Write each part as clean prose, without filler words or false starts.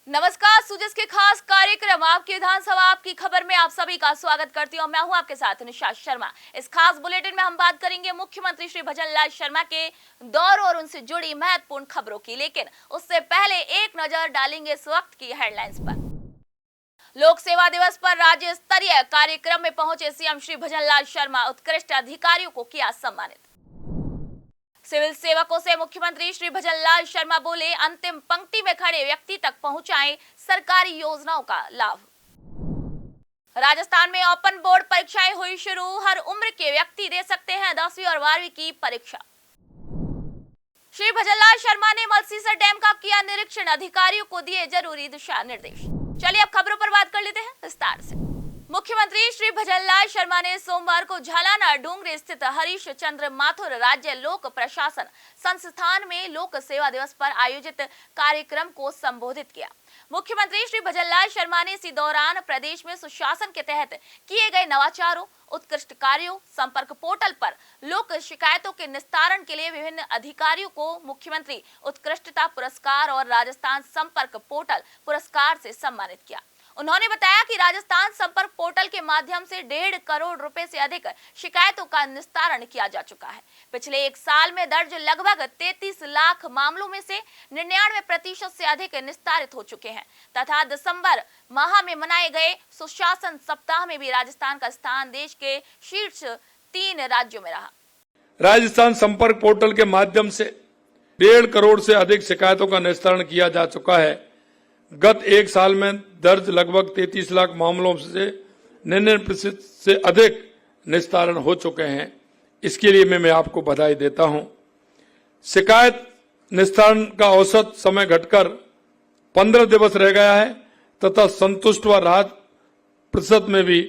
नमस्कार, सुजस के खास कार्यक्रम आपकी विधानसभा आपकी खबर में आप सभी का स्वागत करती हूं। मैं हूं आपके साथ निशा शर्मा। इस खास बुलेटिन में हम बात करेंगे मुख्यमंत्री श्री भजनलाल शर्मा के दौर और उनसे जुड़ी महत्वपूर्ण खबरों की, लेकिन उससे पहले एक नजर डालेंगे इस वक्त की हेडलाइंस पर। लोक सेवा दिवस पर राज्य स्तरीय कार्यक्रम में पहुंचे सीएम श्री भजनलाल शर्मा, उत्कृष्ट अधिकारियों को किया सम्मानित। सिविल सेवकों से मुख्यमंत्री श्री भजनलाल शर्मा बोले, अंतिम पंक्ति में खड़े व्यक्ति तक पहुंचाएं सरकारी योजनाओं का लाभ। राजस्थान में ओपन बोर्ड परीक्षाएं हुई शुरू, हर उम्र के व्यक्ति दे सकते हैं 10वीं और 12वीं की परीक्षा। श्री भजनलाल शर्मा ने मलसीसर डैम का किया निरीक्षण, अधिकारियों को दिए जरूरी दिशा निर्देश। चलिए अब खबरों पर बात कर लेते हैं विस्तार से। मुख्यमंत्री श्री भजनलाल शर्मा ने सोमवार को झालाना डूंगरी स्थित हरीश चंद्र माथुर राज्य लोक प्रशासन संस्थान में लोक सेवा दिवस पर आयोजित कार्यक्रम को संबोधित किया। मुख्यमंत्री श्री भजनलाल शर्मा ने इसी दौरान प्रदेश में सुशासन के तहत किए गए नवाचारों, उत्कृष्ट कार्यों, संपर्क पोर्टल पर लोक शिकायतों के निस्तारण के लिए विभिन्न अधिकारियों को मुख्यमंत्री उत्कृष्टता पुरस्कार और राजस्थान संपर्क पोर्टल पुरस्कार से सम्मानित किया। उन्होंने बताया कि राजस्थान संपर्क पोर्टल के माध्यम से 1.5 करोड़ रुपए से अधिक शिकायतों का निस्तारण किया जा चुका है। पिछले एक साल में दर्ज लगभग 33 लाख मामलों में से 99% से अधिक निस्तारित हो चुके हैं तथा दिसंबर माह में मनाए गए सुशासन सप्ताह में भी राजस्थान का स्थान देश के शीर्ष 3 राज्यों में रहा। राजस्थान संपर्क पोर्टल के माध्यम से 1.5 करोड़ से अधिक शिकायतों का निस्तारण किया जा चुका है। गत एक साल में दर्ज लगभग 33 लाख मामलों से 99% से अधिक निस्तारण हो चुके हैं। इसके लिए मैं आपको बधाई देता हूं। शिकायत निस्तारण का औसत समय घटकर 15 दिवस रह गया है तथा संतुष्ट व राहत प्रतिशत में भी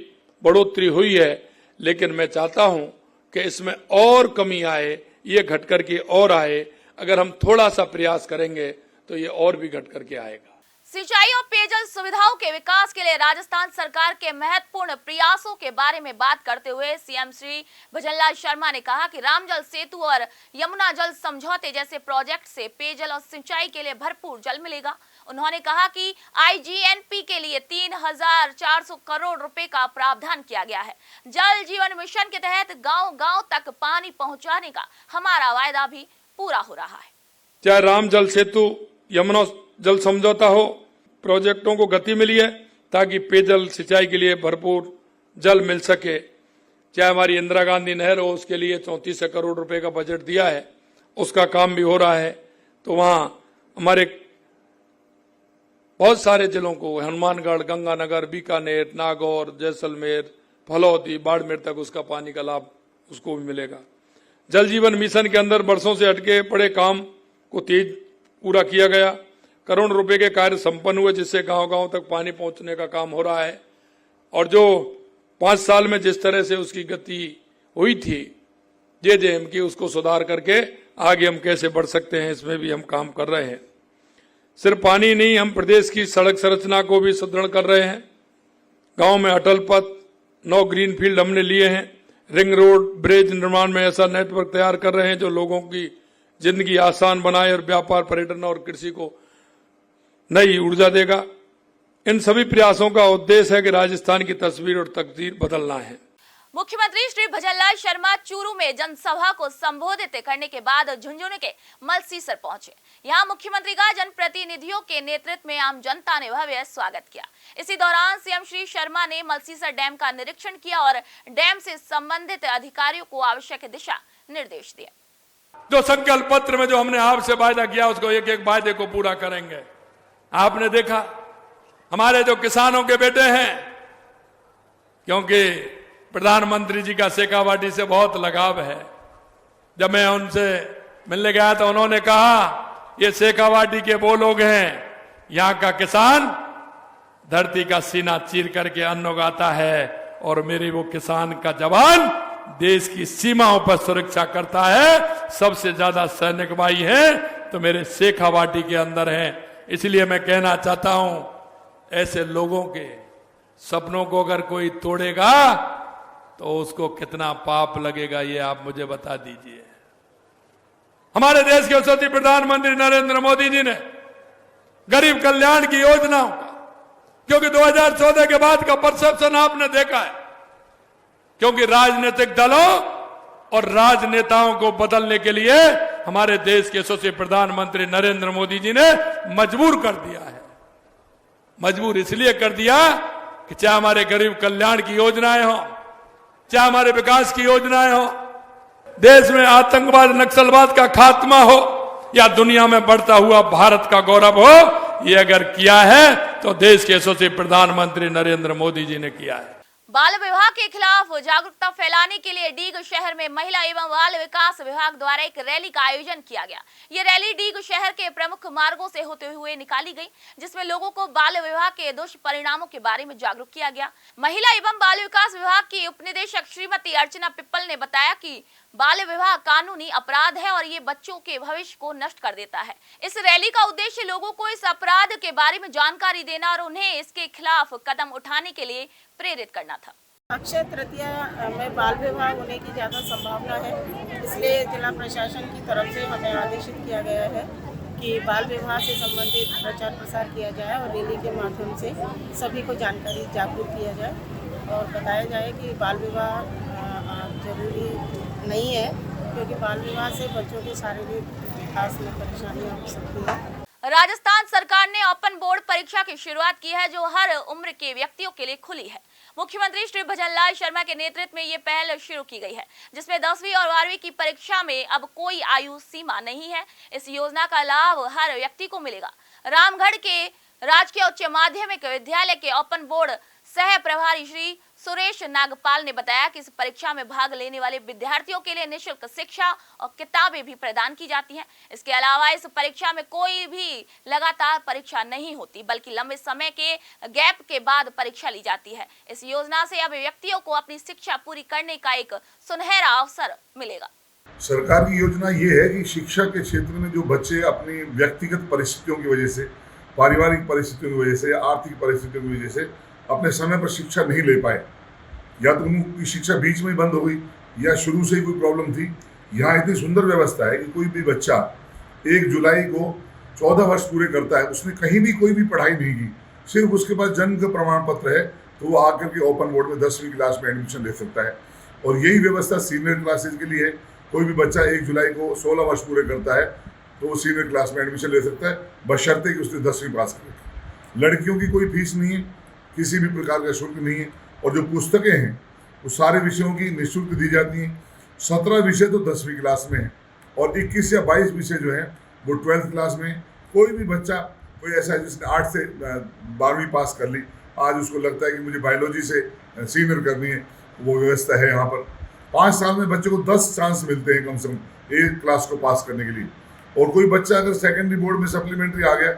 बढ़ोतरी हुई है, लेकिन मैं चाहता हूं कि इसमें और कमी आए, ये घट करके और आए। अगर हम थोड़ा सा प्रयास करेंगे तो ये और भी घट करके आएगा। सिंचाई और पेयजल सुविधाओं के विकास के लिए राजस्थान सरकार के महत्वपूर्ण प्रयासों के बारे में बात करते हुए सीएम श्री भजनलाल शर्मा ने कहा कि रामजल सेतु और यमुना जल समझौते जैसे प्रोजेक्ट से पेयजल और सिंचाई के लिए भरपूर जल मिलेगा। उन्होंने कहा कि आईजीएनपी के लिए 3,400 करोड़ रुपए का प्रावधान किया गया है। जल जीवन मिशन के तहत गांव-गांव तक पानी पहुंचाने का हमारा वायदा भी पूरा हो रहा है। चाहे राम जल सेतु, यमुना जल समझौता हो, प्रोजेक्टों को गति मिली है ताकि पेयजल सिंचाई के लिए भरपूर जल मिल सके। चाहे हमारी इंदिरा गांधी नहर हो, उसके लिए 34 करोड़ रुपए का बजट दिया है, उसका काम भी हो रहा है। तो वहां हमारे बहुत सारे जिलों को, हनुमानगढ़, गंगानगर, बीकानेर, नागौर, जैसलमेर, फलौदी, बाड़मेर तक उसका पानी का लाभ उसको भी मिलेगा। जल जीवन मिशन के अंदर वर्षों से अटके पड़े काम को तेज पूरा किया गया। करोड़ रुपए के कार्य संपन्न हुए, जिससे गांव-गांव तक पानी पहुंचने का काम हो रहा है। और जो 5 साल में जिस तरह से उसकी गति हुई थी जेजेएम की, उसको सुधार करके आगे हम कैसे बढ़ सकते हैं, इसमें भी हम काम कर रहे हैं। सिर्फ पानी नहीं, हम प्रदेश की सड़क संरचना को भी सुदृढ़ कर रहे हैं। गांव में अटल पथ, 9 ग्रीन फील्ड हमने लिए हैं। रिंग रोड, ब्रिज निर्माण में ऐसा नेटवर्क तैयार कर रहे हैं जो लोगों की जिंदगी आसान बनाए और व्यापार, पर्यटन और कृषि को नई ऊर्जा देगा। इन सभी प्रयासों का उद्देश्य है कि राजस्थान की तस्वीर और तकदीर बदलना है। मुख्यमंत्री श्री भजनलाल शर्मा चूरू में जनसभा को संबोधित करने के बाद झुंझुनू के मलसीसर पहुंचे। यहां मुख्यमंत्री का जनप्रतिनिधियों के नेतृत्व में आम जनता ने भव्य स्वागत किया। इसी दौरान सीएम श्री शर्मा ने मलसीसर डैम का निरीक्षण किया और डैम से संबंधित अधिकारियों को आवश्यक दिशा निर्देश दिए। जो संकल्प पत्र में जो हमने आपसे वायदा किया, उसको एक एक वायदे को पूरा करेंगे। आपने देखा हमारे जो किसानों के बेटे हैं, क्योंकि प्रधानमंत्री जी का शेखावाटी से बहुत लगाव है। जब मैं उनसे मिलने गया तो उन्होंने कहा, ये शेखावाटी के वो लोग हैं, यहाँ का किसान धरती का सीना चीर करके अन्न उगाता है और मेरे वो किसान का जवान देश की सीमाओं पर सुरक्षा करता है। सबसे ज्यादा सैनिक भाई हैं तो मेरे शेखावाटी के अंदर हैं। इसलिए मैं कहना चाहता हूं, ऐसे लोगों के सपनों को अगर कोई तोड़ेगा तो उसको कितना पाप लगेगा, ये आप मुझे बता दीजिए। हमारे देश के यशस्वी प्रधानमंत्री नरेंद्र मोदी जी ने गरीब कल्याण की योजनाओं का, क्योंकि 2014 के बाद का परसेप्शन आपने देखा है, क्योंकि राजनीतिक दलों और राजनेताओं को बदलने के लिए हमारे देश के यशस्वी प्रधानमंत्री नरेंद्र मोदी जी ने मजबूर कर दिया है। मजबूर इसलिए कर दिया कि चाहे हमारे गरीब कल्याण की योजनाएं हो, चाहे हमारे विकास की योजनाएं हो, देश में आतंकवाद नक्सलवाद का खात्मा हो, या दुनिया में बढ़ता हुआ भारत का गौरव हो, ये अगर किया है तो देश के यशस्वी प्रधानमंत्री नरेंद्र मोदी जी ने किया है। बाल विवाह के खिलाफ जागरूकता फैलाने के लिए डीग शहर में महिला एवं बाल विकास विभाग द्वारा एक रैली का आयोजन किया गया। ये रैली डीग शहर के प्रमुख मार्गों से होते हुए निकाली गई, जिसमें लोगों को बाल विवाह के दुष्परिणामों के बारे में जागरूक किया गया। महिला एवं बाल विकास विभाग की उपनिदेशक श्रीमती अर्चना पिप्पल ने बताया कि बाल विवाह कानूनी अपराध है और ये बच्चों के भविष्य को नष्ट कर देता है। इस रैली का उद्देश्य लोगों को इस अपराध के बारे में जानकारी देना और उन्हें इसके खिलाफ कदम उठाने के लिए प्रेरित करना था। अक्षय तृतीया में बाल विवाह होने की ज़्यादा संभावना है, इसलिए जिला प्रशासन की तरफ से हमें आदेशित किया गया है कि बाल विवाह से संबंधित प्रचार प्रसार किया जाए और रैली के माध्यम से सभी को जानकारी जागरूक किया जाए और बताया जाए कि बाल विवाह जरूरी नहीं है, क्योंकि बाल विवाह से बच्चों के शारीरिक विकास में परेशानियाँ हो सकती है। राजस्थान सरकार ने ओपन बोर्ड परीक्षा की शुरुआत की है, जो हर उम्र के व्यक्तियों के लिए खुली है। मुख्यमंत्री श्री भजनलाल शर्मा के नेतृत्व में ये पहल शुरू की गई है, जिसमें 10वीं और 12वीं की परीक्षा में अब कोई आयु सीमा नहीं है। इस योजना का लाभ हर व्यक्ति को मिलेगा। रामगढ़ के राजकीय उच्च माध्यमिक विद्यालय के ओपन बोर्ड सह प्रभारी श्री सुरेश नागपाल ने बताया कि इस परीक्षा में भाग लेने वाले विद्यार्थियों के लिए निःशुल्क शिक्षा और किताबें भी प्रदान की जाती हैं। इसके अलावा इस परीक्षा में कोई भी लगातार परीक्षा नहीं होती, बल्कि लंबे समय के गैप के बाद परीक्षा ली जाती है। इस योजना से अब व्यक्तियों को अपनी शिक्षा पूरी करने का एक सुनहरा अवसर मिलेगा। सरकार की योजना ये है कि शिक्षा के क्षेत्र में जो बच्चे अपनी व्यक्तिगत परिस्थितियों की वजह से, पारिवारिक परिस्थितियों की वजह से, आर्थिक परिस्थितियों की वजह से अपने समय पर शिक्षा नहीं ले पाए, या तो उनकी शिक्षा बीच में ही बंद हो गई या शुरू से ही कोई प्रॉब्लम थी, यहाँ इतनी सुंदर व्यवस्था है कि कोई भी बच्चा 1 जुलाई को 14 वर्ष पूरे करता है, उसने कहीं भी कोई भी पढ़ाई नहीं की, सिर्फ उसके पास जन्म का प्रमाण पत्र है, तो वो आकर के ओपन बोर्ड में 10वीं क्लास में एडमिशन ले सकता है। और यही व्यवस्था सीनियर क्लासेज के लिए है। कोई भी बच्चा 1 जुलाई को 16 वर्ष पूरे करता है तो वो सीनियर क्लास में एडमिशन ले सकता है, बशर्ते कि उसने 10वीं पास करें। लड़कियों की कोई फीस नहीं है, किसी भी प्रकार का शुल्क नहीं है, और जो पुस्तकें हैं वो सारे विषयों की निःशुल्क दी जाती हैं। 17 विषय तो 10वीं क्लास में है और 21 या 22 विषय जो हैं वो 12th क्लास में। कोई भी बच्चा, कोई ऐसा है जिसने 8 से 12वीं पास कर ली, आज उसको लगता है कि मुझे बायोलॉजी से सीनियर करनी है, वो व्यवस्था है यहाँ पर। 5 साल में बच्चे को 10 चांस मिलते हैं कम से कम एक क्लास को पास करने के लिए। और कोई बच्चा अगर सेकेंडरी बोर्ड में सप्लीमेंट्री आ गया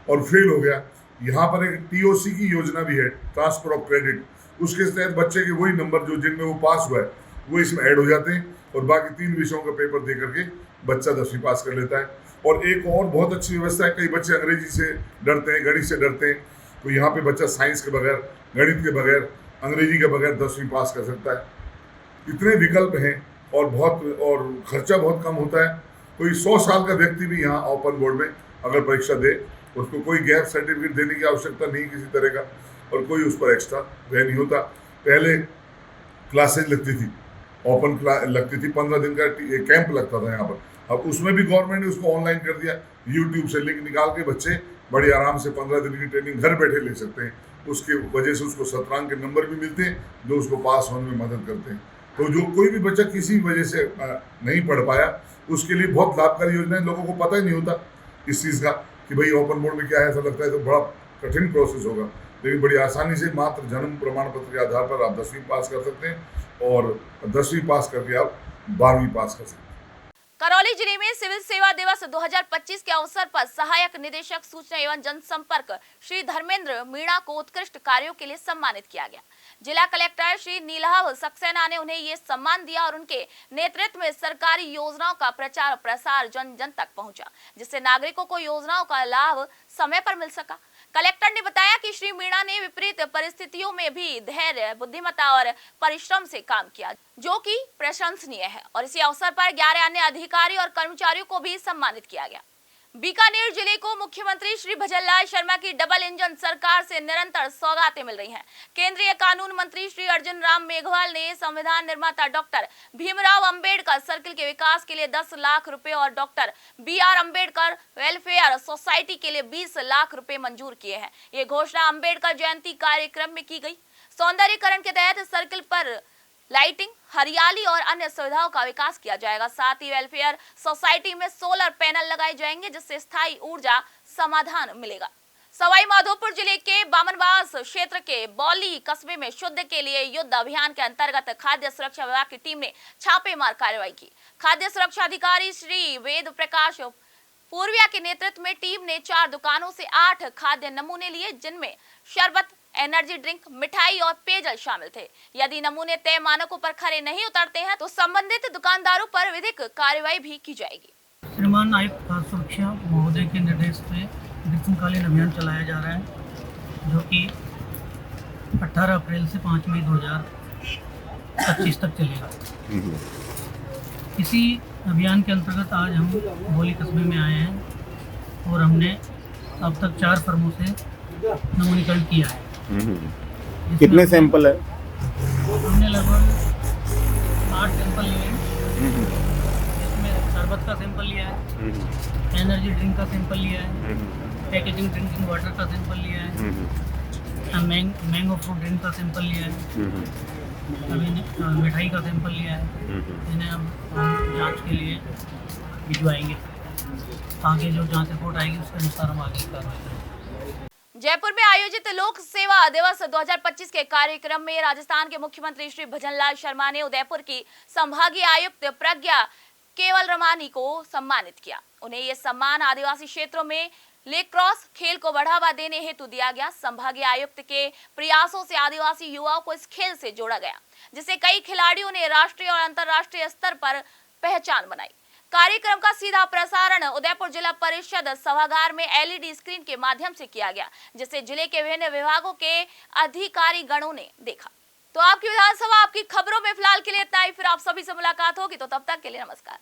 और फेल हो गया, यहाँ पर एक TOC की योजना भी है, ट्रांसफर ऑफ क्रेडिट। उसके तहत बच्चे के वही नंबर जो जिनमें वो पास हुआ है वो इसमें ऐड हो जाते हैं और बाकी 3 विषयों का पेपर दे करके बच्चा 10वीं पास कर लेता है। और एक और बहुत अच्छी व्यवस्था है, कई बच्चे अंग्रेजी से डरते हैं, गणित से डरते हैं, तो यहाँ पे बच्चा साइंस के बगैर, गणित के बगैर, अंग्रेजी के बगैर 10वीं पास कर सकता है। इतने विकल्प हैं और खर्चा बहुत कम होता है। कोई 100 साल का व्यक्ति भी यहाँ ओपन बोर्ड में अगर परीक्षा दे, उसको कोई गैप सर्टिफिकेट देने की आवश्यकता नहीं किसी तरह का, और कोई उस पर एक्स्ट्रा व्यय नहीं होता। पहले क्लासेज लगती थी, ओपन क्लास लगती थी, 15 दिन का कैंप लगता था यहाँ पर। अब उसमें भी गवर्नमेंट ने उसको ऑनलाइन कर दिया, यूट्यूब से लिंक निकाल के बच्चे बड़ी आराम से 15 दिन की ट्रेनिंग घर बैठे ले सकते हैं। उसके वजह से उसको शतरंज के नंबर भी मिलते हैं जो उसको पास होने में मदद करते हैं। तो जो कोई भी बच्चा किसी वजह से नहीं पढ़ पाया, उसके लिए बहुत लाभकारी योजना है। लोगों को पता ही नहीं होता इस चीज़ का कि भाई ओपन बोर्ड में क्या है, ऐसा लगता है तो बड़ा कठिन प्रोसेस होगा, लेकिन बड़ी आसानी से मात्र जन्म प्रमाण पत्र के आधार पर आप 10वीं पास कर सकते हैं और 10वीं पास करके आप 12वीं पास कर सकते हैं। करौली जिले में सिविल सेवा दिवस 2025 के अवसर पर सहायक निदेशक सूचना एवं जनसंपर्क श्री धर्मेंद्र मीणा को उत्कृष्ट कार्यों के लिए सम्मानित किया गया। जिला कलेक्टर श्री नीलहव सक्सेना ने उन्हें ये सम्मान दिया और उनके नेतृत्व में सरकारी योजनाओं का प्रचार प्रसार जन जन तक पहुंचा, जिससे नागरिकों को योजनाओं का लाभ समय पर मिल सका। कलेक्टर ने बताया कि श्री मीणा ने विपरीत परिस्थितियों में भी धैर्य, बुद्धिमत्ता और परिश्रम से काम किया, जो कि प्रशंसनीय है। और इसी अवसर पर 11 अन्य अधिकारी और कर्मचारियों को भी सम्मानित किया गया। बीकानेर जिले को मुख्यमंत्री श्री भजनलाल शर्मा की डबल इंजन सरकार से निरंतर सौगातें मिल रही हैं। केंद्रीय कानून मंत्री श्री अर्जुन राम मेघवाल ने संविधान निर्माता डॉक्टर भीमराव अंबेडकर सर्किल के विकास के लिए 10 लाख रुपए और doctor BR Ambedkar welfare society के लिए 20 लाख रुपए मंजूर किए हैं। ये घोषणा अंबेडकर जयंती कार्यक्रम में की गई। सौंदर्यीकरण के तहत सर्किल पर लाइटिंग, हरियाली और अन्य सुविधाओं का विकास किया जाएगा। साथ ही वेलफेयर सोसाइटी में सोलर पैनल लगाए जाएंगे, जिससे स्थायी ऊर्जा समाधान मिलेगा। सवाई माधोपुर जिले के बामनवास क्षेत्र के बौली कस्बे में शुद्ध के लिए युद्ध अभियान के अंतर्गत खाद्य सुरक्षा विभाग की टीम ने छापेमार कार्रवाई की। खाद्य सुरक्षा अधिकारी श्री वेद प्रकाश पूर्विया के नेतृत्व में टीम ने 4 दुकानों से 8 खाद्य नमूने लिए, जिनमें शरबत, एनर्जी ड्रिंक, मिठाई और पेयजल शामिल थे। यदि नमूने तय मानकों पर खरे नहीं उतरते हैं तो संबंधित दुकानदारों पर विधिक कार्रवाई भी की जाएगी। श्रीमान आयुक्त खाद्य सुरक्षा महोदय के निर्देश पे ग्रीष्मकालीन अभियान चलाया जा रहा है, जो कि 18 अप्रैल से 5 मई 2025 तक चलेगा। इसी अभियान के अंतर्गत आज हम बौली कस्बे में आए हैं और हमने अब तक 4 फर्मों से नमूनीकरण किया है। कितने सैंपल है? हमने लगभग 8 सैंपल लिए हैं, जिसमें शरबत का सैंपल लिया है, एनर्जी ड्रिंक का सैंपल लिया है, पैकेजिंग ड्रिंकिंग वाटर का सैंपल लिया है, मैंगो फ्रूट ड्रिंक का सैंपल लिया है, अभी मिठाई का सैंपल लिया है। इन्हें हम जांच के लिए भिजवाएंगे। आगे जो जांच रिपोर्ट आएगी उसके अनुसार हम आगे कार्रवाई करेंगे। जयपुर में आयोजित लोक सेवा दिवस 2025 के कार्यक्रम में राजस्थान के मुख्यमंत्री श्री भजनलाल शर्मा ने उदयपुर की संभागीय आयुक्त प्रज्ञा केवल रमानी को सम्मानित किया। उन्हें ये सम्मान आदिवासी क्षेत्रों में लेक्रॉस खेल को बढ़ावा देने हेतु दिया गया। संभागीय आयुक्त के प्रयासों से आदिवासी युवाओं को इस खेल से जोड़ा गया, जिससे कई खिलाड़ियों ने राष्ट्रीय और अंतर्राष्ट्रीय स्तर पर पहचान बनाई। कार्यक्रम का सीधा प्रसारण उदयपुर जिला परिषद सभागार में LED स्क्रीन के माध्यम से किया गया, जिसे जिले के विभिन्न विभागों के अधिकारी गणों ने देखा। तो आपकी विधानसभा आपकी खबरों में फिलहाल के लिए इतना ही। फिर आप सभी से मुलाकात होगी, तो तब तक के लिए नमस्कार।